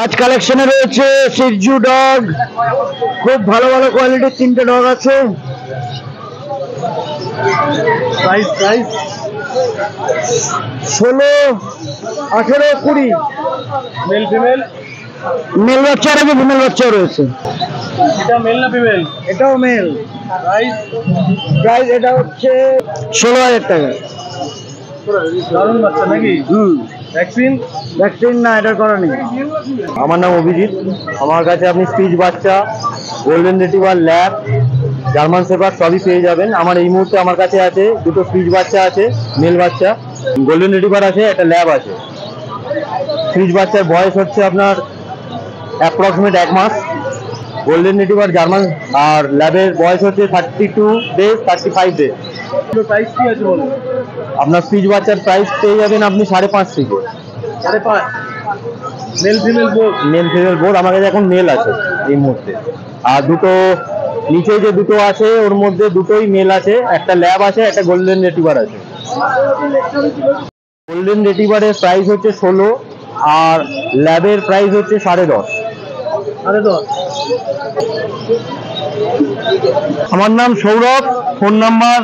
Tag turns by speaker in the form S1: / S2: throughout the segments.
S1: आज কালেকশনে রয়েছে শিজু ডগ, খুব ভালো ভালো কোয়ালিটির তিনটে ডগ আছে।
S2: প্রাইস
S1: 16, 18, 20।
S2: Male female?
S1: মেল বাচ্চা আছে, ফিমেল বাচ্চাও রয়েছে।
S2: এটা মেল না ফিমেল?
S1: এটাও মেল।
S2: প্রাইস?
S1: প্রাইস এটা হচ্ছে 16,000 টাকা।
S2: দারুণ বাচ্চা নাকি? ভ্যাকসিন?
S1: ভ্যাকসিন না, এটা করা নেই।
S3: আমার নাম অভিজিৎ। আমার কাছে আপনি স্পিচ বাচ্চা, golden retriever, lab, German shepherd সবই পেয়ে যাবেন। আমার এই মুহূর্তে আমার কাছে আছে দুটো স্পিচ বাচ্চা আছে, মেল বাচ্চা, গোল্ডেন রিট্রিভার আছে, একটা ল্যাব আছে। স্পিচ বাচ্চার বয়স হচ্ছে আপনার অ্যাপ্রক্সিমেট 1 মাস, গোল্ডেন রিট্রিভার জার্মান আর ল্যাবের বয়স হচ্ছে 32 ডেজ, 35 ডেজ।
S2: প্রাইস কি আছে বলো?
S3: আপনার স্পিচ বাচ্চার প্রাইস পেয়ে যাবেন আপনি 5.5 থেকে।
S2: 5.5? Male female both?
S3: Male female both আমার কাছে এখন মেল আছে এই মুহূর্তে। আর দুটো নিচে যে দুটো আছে ওর মধ্যে দুটোই মেল আছে, একটা ল্যাব আছে, একটা গোল্ডেন রিট্রিভার আছে। গোল্ডেন রিট্রিভারের প্রাইস হচ্ছে 16 আর ল্যাবের প্রাইস হচ্ছে 10.5।
S1: আমার নাম সৌরভ, ফোন নাম্বার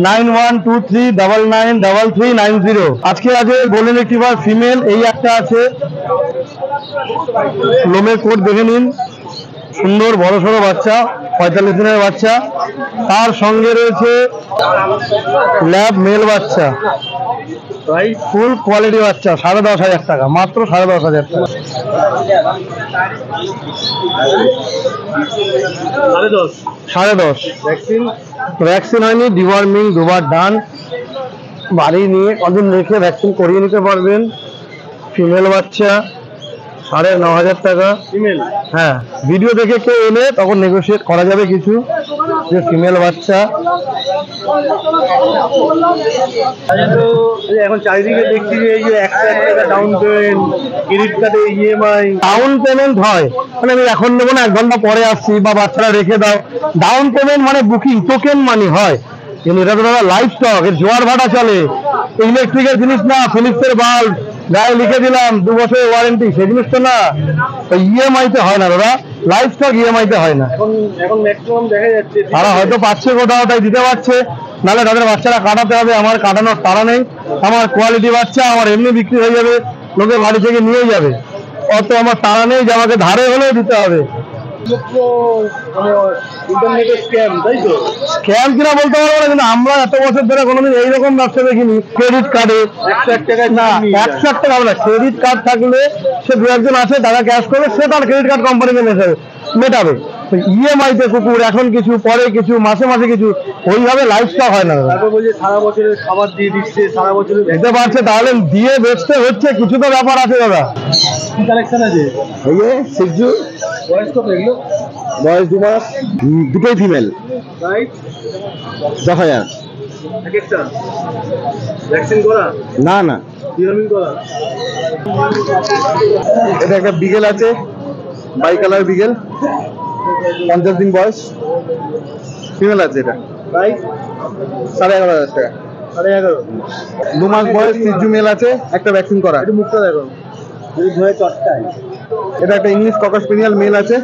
S1: 9123993390। আজকে আছে গোল্ডেন রিট্রিভার ফিমেল, এই একটা আছে। লোমের কোট দেখে নিন, সুন্দর বড় সড়ো বাচ্চা, 45 দিনের বাচ্চা। তার সঙ্গে রয়েছে ল্যাব মেল বাচ্চা, ফুল কোয়ালিটি বাচ্চা, 10,500 টাকা, মাত্র 10,500 টাকা। 10.5।
S2: ভ্যাকসিন?
S1: ভ্যাকসিন হয়নি, ডিওয়ার্মিং দুবার ডান। বাড়ি নিয়ে কদিন রেখে ভ্যাকসিন করিয়ে নিতে পারবেন। ফিমেল বাচ্চা, 9,500 টাকা।
S2: ফিমেল?
S1: হ্যাঁ, ভিডিও দেখে কেউ এলে তখন নেগোশিয়েট করা যাবে কিছু। যে ফিমেল বাচ্চা।
S2: এখন চারিদিকে দেখছি যে এই যে 101 টাকা ডাউন পেমেন্ট, ক্রেডিট কার্ডে ইএমআই।
S1: ডাউন পেমেন্ট হয় মানে আমি এখন নেবো না, 1 ঘন্টা পরে আসছি বা বাচ্চারা রেখে দাও। ডাউন পেমেন্ট মানে বুকিং, টোকেন মানি হয়। কিন্তু এটা তো দাদা লাইফ স্টক, এর জোয়ার ভাটা চলে। ইলেকট্রিকের জিনিস না, ফিলিপসের বাল্ব গায়ে লিখে দিলাম 2 বছরের ওয়ারেন্টি, সেই জিনিস তো না। ইএমআই তে হয় না দাদা, লাইফ স্টক ইএমআই তে হয় না।
S2: এখন ম্যাক্সিমাম দেখা যাচ্ছে
S1: তারা হয়তো পাচ্ছে কোথাও, তাই দিতে পারছে, নাহলে তাদের বাচ্চারা কাটাতে হবে। আমার কাটানোর তারা নেই, আমার কোয়ালিটি বাচ্চা আমার এমনি বিক্রি হয়ে যাবে, লোকে বাড়ি থেকে নিয়ে যাবে। অত আমার তারা নেই যে আমাকে ধারে হলেও দিতে হবে।
S2: ইন্টারনেটে স্ক্যাম, তাই তো?
S1: স্ক্যাম কিনা বলতে পারবো না, কিন্তু আমরা এত বছর ধরে কোনোদিন এইরকম ব্যবসা দেখিনি। ক্রেডিট কার্ডে
S2: 101 টাকায়
S1: না, 101 টাকা হবে না। ক্রেডিট কার্ড থাকলে সে 2-1 আছে, টাকা ক্যাশ করবে, সে তার ক্রেডিট কার্ড কোম্পানিকে মেটাবে। ইএমআই তে কুকুর, এখন কিছু পরে কিছু, মাসে মাসে কিছু, ওইভাবে লাইফ স্টক হয় না।
S2: তারপর বলছে সারা বছরের খাবার দিয়ে দিচ্ছে, সারা বছরের
S1: দিতে পারছে, তাহলে দিয়ে বেচতে হচ্ছে, কিছু তো ব্যাপার আছে দাদা।
S2: কি কালেকশন আছে?
S1: এই যে শিজু,
S2: বয়স কত এগুলো?
S1: বয়স 2 মাস, দুটোই ফিমেল।
S2: রাইট?
S1: 10,000।
S2: এক একটা ভ্যাকসিন করা?
S1: না না,
S2: ডিওর্মিং করা?
S1: এটা একটা বিগেল আছে, বাই কালার বিগেল, 50 দিন বয়স, ফিমেল আছে। এটা
S2: রাইট?
S1: 11,500 টাকা।
S2: 11.5?
S1: 2 মাস বয়স, শিজু মেল আছে, একটা ভ্যাকসিন করা।
S2: একটু মুখটা দেখো, যদি ধরে চটকায়।
S1: এটা একটা ইংলিশ ককার স্পেনিয়াল মেল আছে,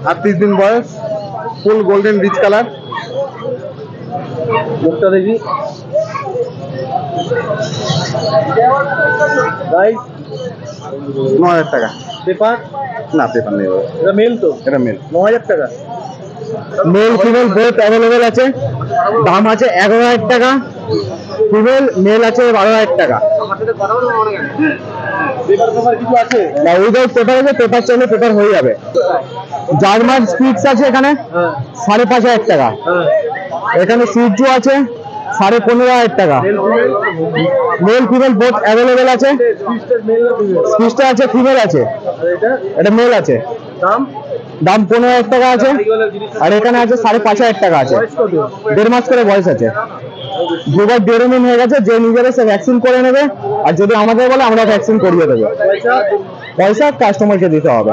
S1: 38 দিন বয়স, ফুল গোল্ডেন রিচ কালার।
S2: মুখটা দেখি। রাইট?
S1: 9,000 টাকা।
S2: পেপার?
S1: না, পেপার নেই বাবা।
S2: এটা মেল তো?
S1: এটা মেল।
S2: 9,000 টাকা।
S1: মেল ফিমেল বোথ অ্যাভেলেবেল আছে, দাম আছে 11,000 টাকা। ফিমেল মেল আছে 12,000 টাকা।
S2: আমার সাথে কথা বলবো মনে কেন? পেপার কিছু আছে?
S1: না, উইদাউট পেপার আছে, পেপার চাইলে পেপার হয়ে যাবে। জার্মান স্পিক্স আছে এখানে, 5,500 টাকা। এখানে সুইচু আছে 15,500 টাকা। মেল ফিমেল বোথ অ্যাভেলেবেল আছে। স্পিচটা আছে, ফিমেল আছে, এটা মেল আছে। দাম 15,000 টাকা আছে। আর এখানে আছে 5,500 টাকা আছে। 1.5 মাস করে বয়স আছে। 2বার ডিওর্মিং হয়ে গেছে, যে নিজেরা সে ভ্যাকসিন করে নেবে, আর যদি আমাদের বলে আমরা ভ্যাকসিন করিয়ে দেবো। পয়সা কাস্টমারকে দিতে হবে।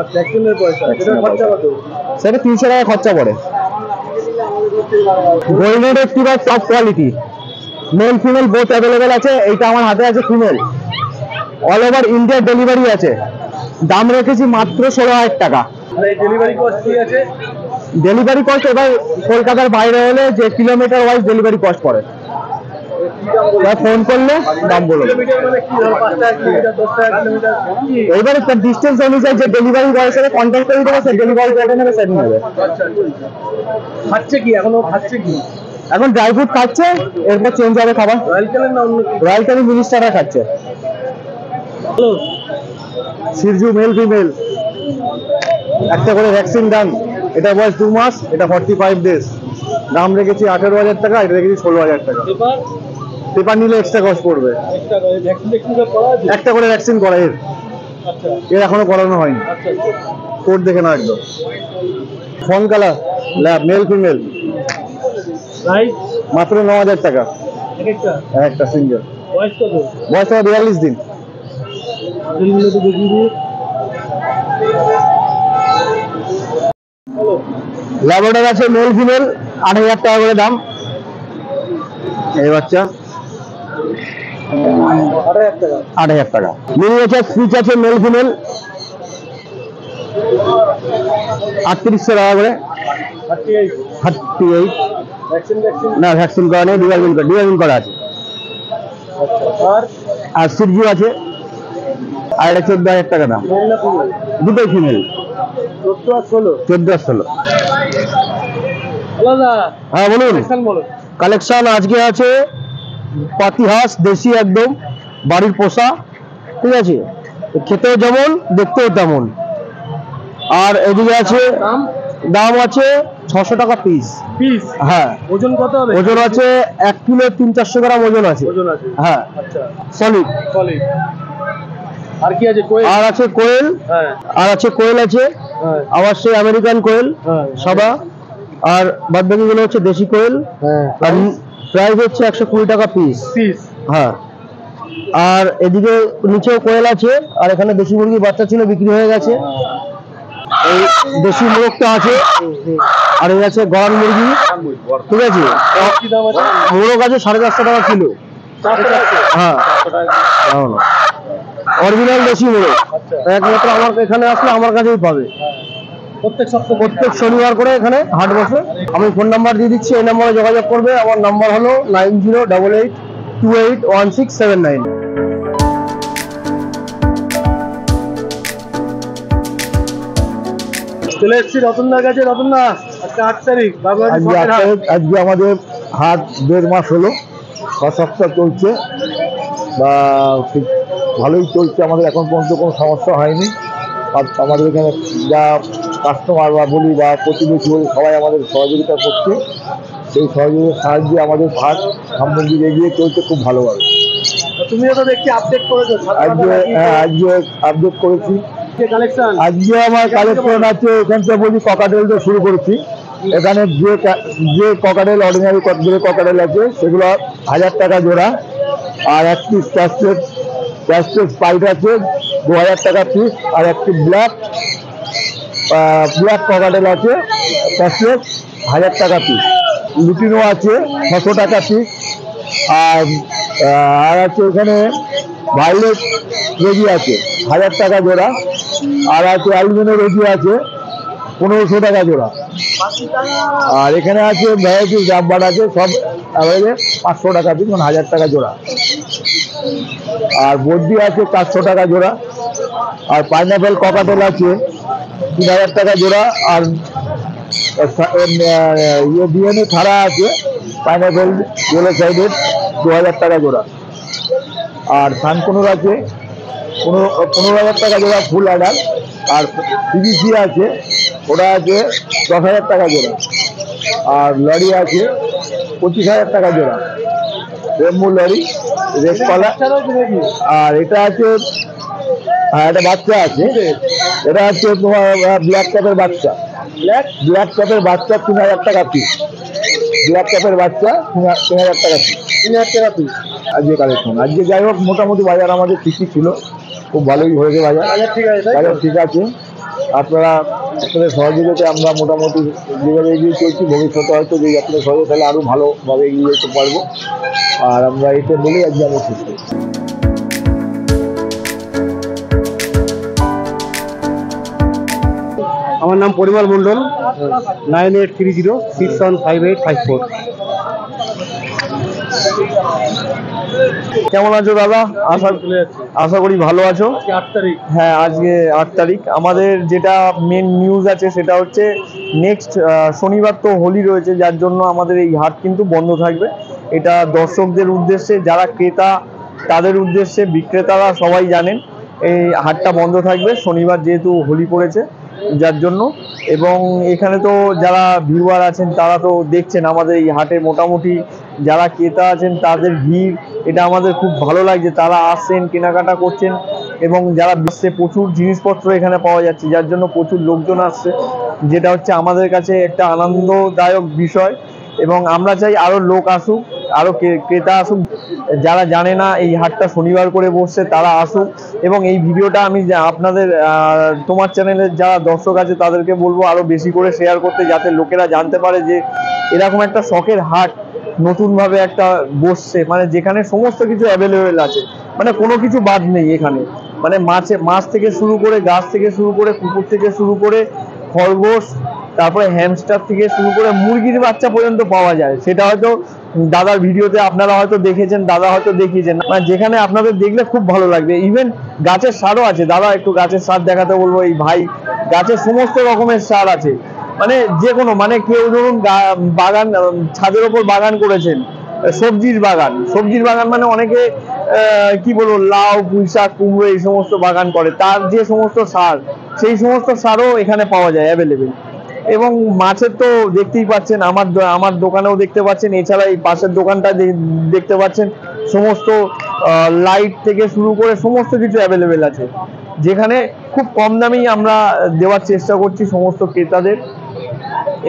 S1: সেটা 300 টাকা খরচা পড়ে। Golden retriever top quality, male female both available আছে। এইটা আমার হাতে আছে female, all over India delivery আছে। দাম রেখেছি মাত্র 16,000 টাকা।
S2: ডেলিভারি কস্ট কি আছে?
S1: ডেলিভারি কস্ট এবার কলকাতার বাইরে হলে যে কিলোমিটার ওয়াইজ ডেলিভারি কস্ট পড়ে, ফোন করলে দাম বলবো।
S2: কিলোমিটার মানে কি ধরো 5 টাকা কিলোমিটার, 10 টাকা কিলোমিটার?
S1: এবারে তার ডিস্টেন্স অনুযায়ী যে ডেলিভারি বয়ের সাথে কন্ট্যাক্ট করে দেবে, সে ডেলিভারি করে নেবে, সেট নেবে।
S2: আচ্ছা, খাচ্ছে কি এখনো? খাচ্ছে কি
S1: এখন ড্রাই ফ্রুট খাচ্ছে, এরপর চেঞ্জ হবে খাবার।
S2: রয়্যাল ক্যালেন না অন্য কিছু?
S1: রয়্যাল ক্যালি মিনিস্টাররা খাচ্ছে।
S2: হ্যালো,
S1: সিরজু মেল ফিমেল একটা করে ভ্যাকসিন ডান। এটা বয়স 2 মাস, এটা 45 ডেজ। দাম রেখেছি 18,000 টাকা, এটা রেখেছি 16,000 টাকা।
S2: পেপার
S1: পেপার নিলে এক্সট্রা কস্ট পড়বে।
S2: এক্সট্রা করে ভ্যাকসিন সব করা আছে?
S1: একটা করে ভ্যাকসিন করা এর
S2: আচ্ছা
S1: এর এখনো করানো হয়নি।
S2: আচ্ছা।
S1: কোড দেখে না একদম। Phone colour lab male female
S2: price
S1: মাত্র 9,000 টাকা
S2: একটা
S1: একটা সিঙ্গেল।
S2: বয়স কত?
S1: বয়স 42 দিন।
S2: দিনগুলো তো দেখিয়ে দিই। হ্যালো,
S1: ল্যাবরেটর আছে মেল ফিমেল 8,000 টাকা করে দাম। এই বাচ্চা
S2: 8,000 টাকা।
S1: 8,000 টাকা। মিনিয়েচার সুইচ আছে মেল ফিমেল 3800 টাকা করে।
S2: 38
S1: 38
S2: ভ্যাকসিন
S1: না, ভ্যাকসিন করা নেই, ডিভাইজিং করা আছে।
S2: আচ্ছা।
S1: আর সিরজু আছে, আর এটা 14,000 টাকা দাম।
S2: মেল না ফিমেল?
S1: দুটোই ফিমেল,
S2: 14 আর 16।
S1: 14 আর 16।
S2: হ্যালো দা,
S1: হ্যাঁ বলুন।
S2: কালেকশন বলো।
S1: কালেকশন আজকে আছে পাতি হাঁস, দেশি একদম, বাড়ির পোষা, ঠিক আছে, খেতেও যেমন দেখতেও তেমন। আর এদিকে আছে,
S2: দাম
S1: দাম আছে 600 টাকা পিস।
S2: পিস?
S1: হ্যাঁ।
S2: ওজন কত হবে?
S1: ওজন আছে 1 কিলো 300-400 গ্রাম ওজন আছে।
S2: ওজন আছে?
S1: হ্যাঁ,
S2: আচ্ছা,
S1: সলিড।
S2: সলিড। আর কি আছে? কোয়েল?
S1: আর আছে কোয়েল,
S2: হ্যাঁ
S1: আর আছে কোয়েল আছে,
S2: হ্যাঁ
S1: আবার সেই আমেরিকান কোয়েল
S2: হ্যাঁ
S1: সাদা, আর বাদ বাকি গুলো হচ্ছে দেশি কোয়েল।
S2: হ্যাঁ।
S1: আর প্রাইস হচ্ছে 120 টাকা পিস।
S2: পিস?
S1: হ্যাঁ। আর এদিকে নিচেও কোয়েল আছে, আর এখানে দেশি মুরগির বাচ্চা ছিল, বিক্রি হয়ে গেছে। এই দেশি মোরগটা আছে, আর এই আছে গড়ান মুরগি, ঠিক আছে।
S2: কি দাম আছে?
S1: মোরগ আছে 450 টাকা কিলো।
S2: 400 টাকা?
S1: হ্যাঁ,
S2: 400 টাকা।
S1: অরিজিনাল দেশি মোরগ।
S2: আচ্ছা।
S1: একমাত্র আমার এখানে আসলে আমার কাছেই পাবে।
S2: প্রত্যেক সপ্তাহে?
S1: প্রত্যেক শনিবার করে এখানে হাট বসে। আমি ফোন নাম্বার দিয়ে দিচ্ছি, এই নাম্বারে যোগাযোগ করবে। আমার নাম্বার হলো 9088281679।
S2: চলে এসেছি রতনদার কাছে। রতনদা, আজকে 8 তারিখ,
S1: আজকে আমাদের হাট 1.5 মাস হলো, 6 সপ্তাহ চলছে, বা খুব ভালোই চলছে। আমাদের এখন পর্যন্ত কোনো সমস্যা হয়নি। আর আমাদের এখানে যা কাস্টমার বা বলি বা প্রতিবেশী বলি, সবাই আমাদের সহযোগিতা করছে। সেই সহযোগিতার সাহায্যে আমাদের হাট সামনের দিকে এগিয়ে চলছে খুব ভালোভাবে।
S2: তুমিও তো দেখছি আপডেট করেছো।
S1: আজকে আপডেট করেছি।
S2: কালেকশন
S1: আজকে আমার কালেকশন আছে, এখান থেকে বলছি ককাটেল দিয়ে শুরু করেছি। এখানে যে ককাটেল, অর্ডিনারি যে ককাটেল আছে, সেগুলো 1000 টাকা জোড়া। আর একটি ক্যাস্টেড স্পাইট আছে 2000 টাকা পিস। আর একটি ব্ল্যাক ককাটেল আছে ক্যাস্টেড, 1000 টাকা পিস। লুটিনো আছে 600 টাকা পিস। আর আছে এখানে ভাইলেট রেজি আছে 1000 টাকা জোড়া। আর আছে অ্যালুমিনিয়াম রেজি আছে 1500 টাকা জোড়া। আর এখানে আছে ভ্যারাইটি জাম্পার আছে, সব অ্যাভারেজে 500 টাকা পিস, মানে 1000 টাকা জোড়া। আর বডি আছে 400 টাকা জোড়া। আর পাইনাপেল ককাটেল আছে 3000 টাকা জোড়া। আর ডিএনএ ছাড়া আছে পাইনাপেল ইয়েলো সাইডেড 2000 টাকা জোড়া। আর সানকনুর আছে 15,000 টাকা জোড়া ফুল অর্ডার। আর সিবিসি আছে, ওটা আছে 10,000 টাকা জোড়া। আর লরি আছে 25,000 টাকা জোড়া, রেমু লরি, রেড কলার। আর এটা আছে, একটা বাচ্চা আছে, এটা হচ্ছে তোমার ব্ল্যাক ক্যাপের বাচ্চা। ব্ল্যাক ক্যাপের বাচ্চা 3000 টাকা পিস। ব্ল্যাক ক্যাপের বাচ্চা 3000 টাকা পিস।
S2: 3000 টাকা পিস
S1: আজকে কালেকশন। আজকে যাই হোক মোটামুটি বাজার আমাদের ঠিকই ছিল, খুব ভালোই হয়েছে বাজার।
S2: ঠিক আছে?
S1: বাজার ঠিক আছে। আপনাদের সহযোগিতায় আমরা মোটামুটি যেভাবে এগিয়ে চলছি, ভবিষ্যতে হয়তো যদি আপনাদের সহযোগিতা তাহলে আরও ভালোভাবে এগিয়ে যেতে পারবো। আর আমরা এটা বলেই আজকে আমি শেষ করছি।
S2: আমার নাম পরিমল মন্ডল, 9830615854।
S3: কেমন আছো দাদা? আশা করি ভালো আছো।
S2: 8 তারিখ।
S3: হ্যাঁ, আজকে 8 তারিখ। আমাদের যেটা মেন নিউজ আছে সেটা হচ্ছে নেক্সট শনিবার তো হোলি রয়েছে, যার জন্য আমাদের এই হাট কিন্তু বন্ধ থাকবে। এটা দর্শকদের উদ্দেশ্যে, যারা ক্রেতা তাদের উদ্দেশ্যে, বিক্রেতারা সবাই জানেন এই হাটটা বন্ধ থাকবে শনিবার, যেহেতু হোলি পড়েছে যার জন্য। এবং এখানে তো যারা ভিউয়ার আছেন তারা তো দেখছেন আমাদের এই হাটে মোটামুটি যারা ক্রেতা আছেন তাদের ভিড়, এটা আমাদের খুব ভালো লাগছে। তারা আসছেন, কেনাকাটা করছেন, এবং যারা বিশ্বে প্রচুর জিনিসপত্র এখানে পাওয়া যাচ্ছে, যার জন্য প্রচুর লোকজন আসছে, যেটা হচ্ছে আমাদের কাছে একটা আনন্দদায়ক বিষয়। এবং আমরা চাই আরো লোক আসুক, আরো ক্রেতা আসুক। যারা জানে না এই হাটটা শনিবার করে বসছে তারা আসুক। এবং এই ভিডিওটা আমি আপনাদের তোমার চ্যানেলের যারা দর্শক আছে তাদেরকে বলবো আরো বেশি করে শেয়ার করতে, যাতে লোকেরা জানতে পারে যে এরকম একটা শখের হাট নতুন ভাবে একটা বসছে, মানে যেখানে সমস্ত কিছু অ্যাভেলেবেল আছে, মানে কোনো কিছু বাদ নেই এখানে। মানে মাছ থেকে শুরু করে, গাছ থেকে শুরু করে, কুকুর থেকে শুরু করে, খরগোশ, তারপরে হ্যামস্টার থেকে শুরু করে মুরগির বাচ্চা পর্যন্ত পাওয়া যায়। সেটা হয়তো দাদার ভিডিওতে আপনারা হয়তো দেখেছেন, দাদা হয়তো দেখিয়েছেন, মানে যেখানে আপনাদের দেখলে খুব ভালো লাগবে। ইভেন গাছের সারও আছে। দাদা একটু গাছের সার দেখাতে বলবো। এই ভাই গাছের সমস্ত রকমের সার আছে, মানে যে কোনো, মানে কেউ ধরুন বাগান, ছাদের ওপর বাগান করেছেন, সবজির বাগান মানে অনেকে কি বলবো, লাউ, পুঁইশাক, কুমড়ো এই সমস্ত বাগান করে, তার যে সমস্ত সার, সেই সমস্ত সারও এখানে পাওয়া যায় অ্যাভেলেবেল। এবং মাছের তো দেখতেই পাচ্ছেন, আমার দোকানেও দেখতে পাচ্ছেন, এছাড়া এই পাশের দোকানটা দেখতে পাচ্ছেন, সমস্ত লাইট থেকে শুরু করে সমস্ত কিছু অ্যাভেলেবেল আছে, যেখানে খুব কম দামেই আমরা দেওয়ার চেষ্টা করছি সমস্ত ক্রেতাদের।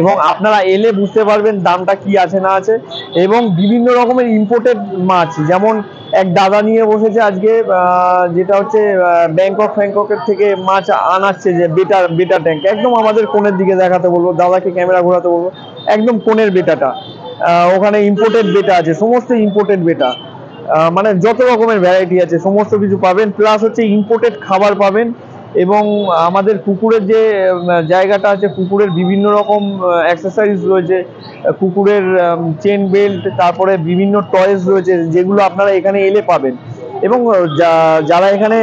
S3: এবং আপনারা এলে বুঝতে পারবেন দামটা কি আছে না আছে। এবং বিভিন্ন রকমের ইম্পোর্টেড মাছ, যেমন এক দাদা নিয়ে বসেছে আজকে, যেটা হচ্ছে ব্যাংককের থেকে মাছ আনাচ্ছে, যে বেটা ট্যাঙ্ক, একদম আমাদের কোণের দিকে দেখাতে বলবো, দাদাকে ক্যামেরা ঘোরাতে বলবো, একদম কোণের বেটাটা। ওখানে ইম্পোর্টেড বেটা আছে, সমস্ত ইম্পোর্টেড বেটা, মানে যত রকমের ভ্যারাইটি আছে সমস্ত কিছু পাবেন। প্লাস হচ্ছে ইম্পোর্টেড খাবার পাবেন। এবং আমাদের কুকুরের যে জায়গাটা আছে, কুকুরের বিভিন্ন রকম অ্যাক্সেসরিজ রয়েছে, কুকুরের চেন বেল্ট, তারপরে বিভিন্ন টয়েস রয়েছে, যেগুলো আপনারা এখানে এলে পাবেন। এবং যারা এখানে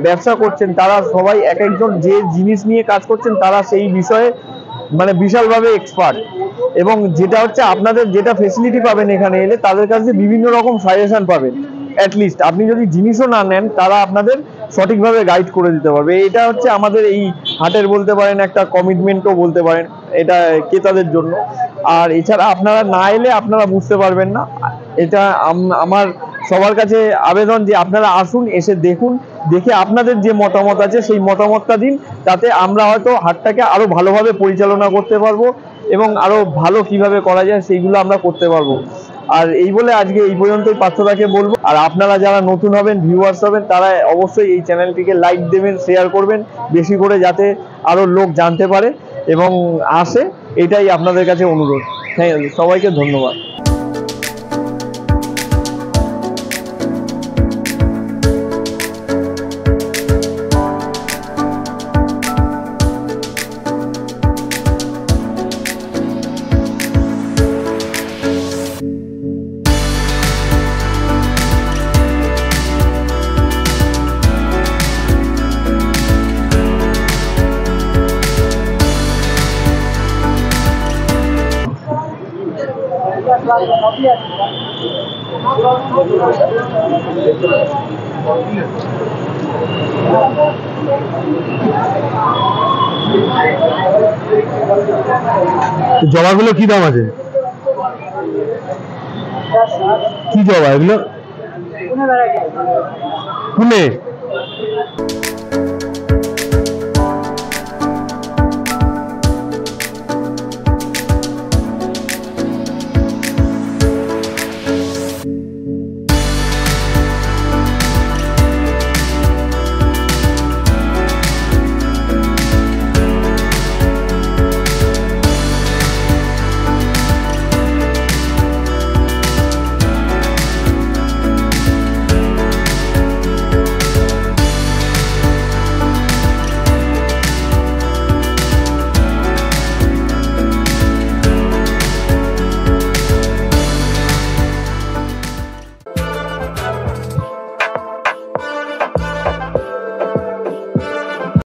S3: ব্যবসা করছেন তারা সবাই এক একজন যে জিনিস নিয়ে কাজ করছেন তারা সেই বিষয়ে মানে বিশালভাবে এক্সপার্ট। এবং যেটা হচ্ছে আপনাদের যেটা ফেসিলিটি পাবেন এখানে এলে, তাদের কাছে বিভিন্ন রকম সাজেশন পাবেন। অ্যাটলিস্ট আপনি যদি জিনিসও না নেন, তারা আপনাদের সঠিকভাবে গাইড করে দিতে পারবে। এটা হচ্ছে আমাদের এই হাটের বলতে পারেন একটা কমিটমেন্টও বলতে পারেন, এটা ক্রেতাদের জন্য। আর এছাড়া আপনারা না এলে আপনারা বুঝতে পারবেন না। এটা আমার সবার কাছে আবেদন যে আপনারা আসুন, এসে দেখুন, দেখে আপনাদের যে মতামত আছে সেই মতামতটা দিন, তাতে আমরা হয়তো হাটটাকে আরো ভালোভাবে পরিচালনা করতে পারবো, এবং আরো ভালো কিভাবে করা যায় সেইগুলো আমরা করতে পারবো। আর এই বলে আজকে এই পর্যন্তই পার্থদাকে বলবো। আর আপনারা যারা নতুন হবেন, ভিউয়ার্স হবেন, তারা অবশ্যই এই চ্যানেলটিকে লাইক দেবেন, শেয়ার করবেন বেশি করে, যাতে আরো লোক জানতে পারে এবং আসে। এটাই আপনাদের কাছে অনুরোধ। সবাইকে ধন্যবাদ।
S1: জবাগুলো কি দাম আছে? কি জবা এগুলো? পুনে।